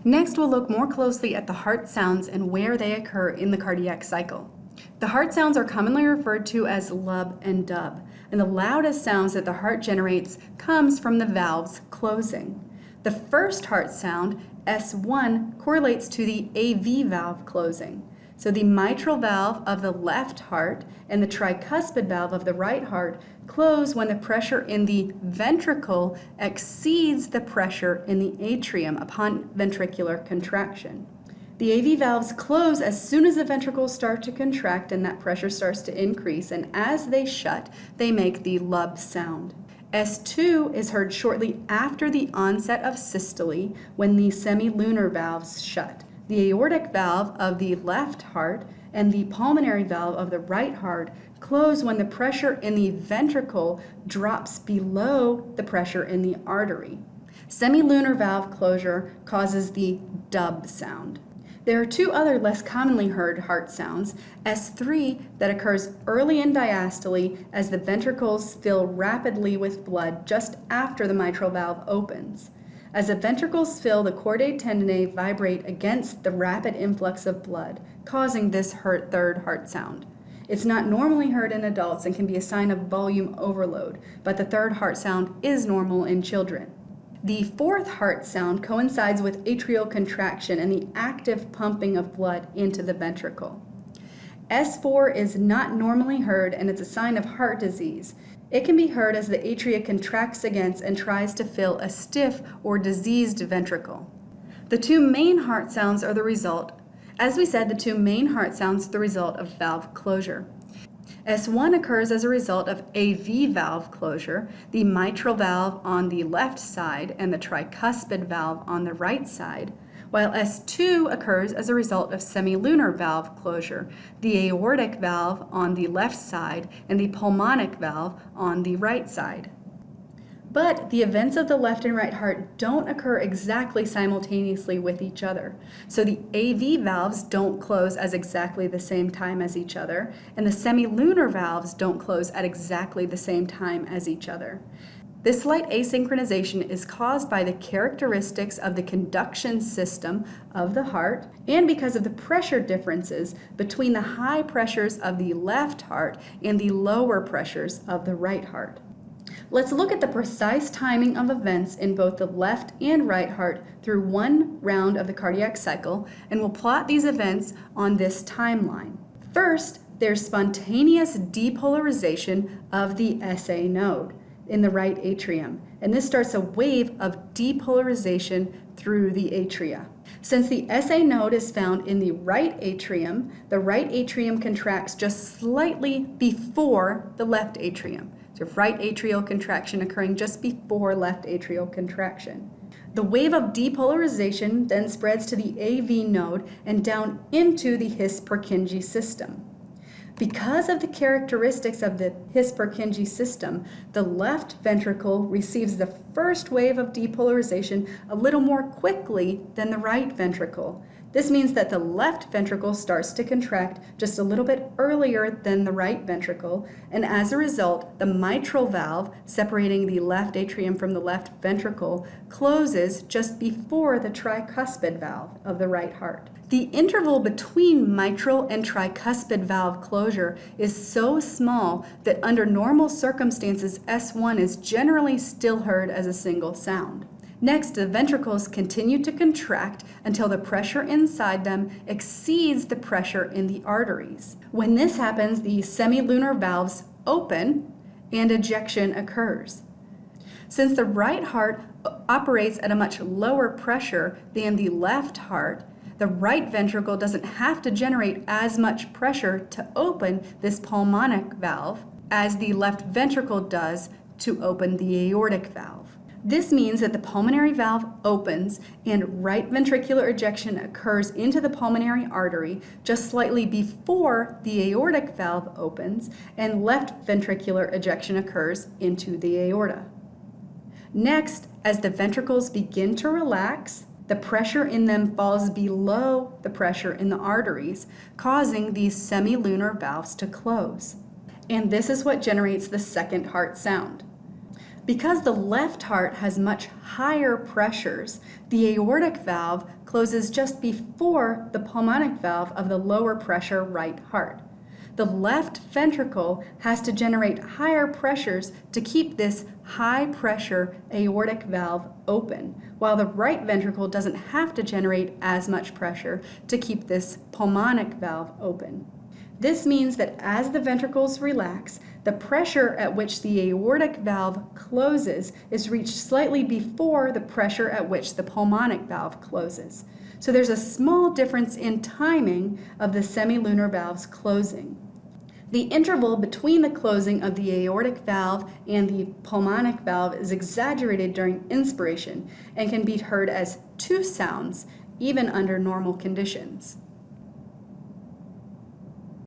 Next, we'll look more closely at the heart sounds and where they occur in the cardiac cycle. The heart sounds are commonly referred to as lub and dub, and the loudest sounds that the heart generates comes from the valves closing. The first heart sound, S1, correlates to the AV valve closing. So the mitral valve of the left heart and the tricuspid valve of the right heart close when the pressure in the ventricle exceeds the pressure in the atrium upon ventricular contraction. The AV valves close as soon as the ventricles start to contract and that pressure starts to increase, and as they shut, they make the lub sound. S2 is heard shortly after the onset of systole when the semilunar valves shut. The aortic valve of the left heart and the pulmonary valve of the right heart close when the pressure in the ventricle drops below the pressure in the artery. Semilunar valve closure causes the dub sound. There are two other less commonly heard heart sounds, S3 that occurs early in diastole as the ventricles fill rapidly with blood just after the mitral valve opens. As the ventricles fill, the chordae tendineae vibrate against the rapid influx of blood, causing this third heart sound. It's not normally heard in adults and can be a sign of volume overload, but the third heart sound is normal in children. The fourth heart sound coincides with atrial contraction and the active pumping of blood into the ventricle. S4 is not normally heard and it's a sign of heart disease. It can be heard as the atria contracts against and tries to fill a stiff or diseased ventricle. The two main heart sounds are the result. As we said, the two main heart sounds are the result of valve closure. S1 occurs as a result of AV valve closure, the mitral valve on the left side and the tricuspid valve on the right side, while S2 occurs as a result of semilunar valve closure, the aortic valve on the left side and the pulmonic valve on the right side. But the events of the left and right heart don't occur exactly simultaneously with each other. So the AV valves don't close at exactly the same time as each other, and the semilunar valves don't close at exactly the same time as each other. This slight asynchronization is caused by the characteristics of the conduction system of the heart and because of the pressure differences between the high pressures of the left heart and the lower pressures of the right heart. Let's look at the precise timing of events in both the left and right heart through one round of the cardiac cycle, and we'll plot these events on this timeline. First, there's spontaneous depolarization of the SA node in the right atrium, and this starts a wave of depolarization through the atria. Since the SA node is found in the right atrium contracts just slightly before the left atrium. So right atrial contraction occurring just before left atrial contraction. The wave of depolarization then spreads to the AV node and down into the His-Purkinje system. Because of the characteristics of the His-Purkinje system, the left ventricle receives the first wave of depolarization a little more quickly than the right ventricle. This means that the left ventricle starts to contract just a little bit earlier than the right ventricle, and as a result, the mitral valve separating the left atrium from the left ventricle closes just before the tricuspid valve of the right heart. The interval between mitral and tricuspid valve closure is so small that under normal circumstances, S1 is generally still heard as a single sound. Next, the ventricles continue to contract until the pressure inside them exceeds the pressure in the arteries. When this happens, the semilunar valves open and ejection occurs. Since the right heart operates at a much lower pressure than the left heart, the right ventricle doesn't have to generate as much pressure to open this pulmonic valve as the left ventricle does to open the aortic valve. This means that the pulmonary valve opens and right ventricular ejection occurs into the pulmonary artery just slightly before the aortic valve opens, and left ventricular ejection occurs into the aorta. Next, as the ventricles begin to relax, the pressure in them falls below the pressure in the arteries, causing these semilunar valves to close. And this is what generates the second heart sound. Because the left heart has much higher pressures, the aortic valve closes just before the pulmonic valve of the lower pressure right heart. The left ventricle has to generate higher pressures to keep this high pressure aortic valve open, while the right ventricle doesn't have to generate as much pressure to keep this pulmonic valve open. This means that as the ventricles relax, the pressure at which the aortic valve closes is reached slightly before the pressure at which the pulmonic valve closes. So there's a small difference in timing of the semilunar valve's closing. The interval between the closing of the aortic valve and the pulmonic valve is exaggerated during inspiration and can be heard as two sounds, even under normal conditions.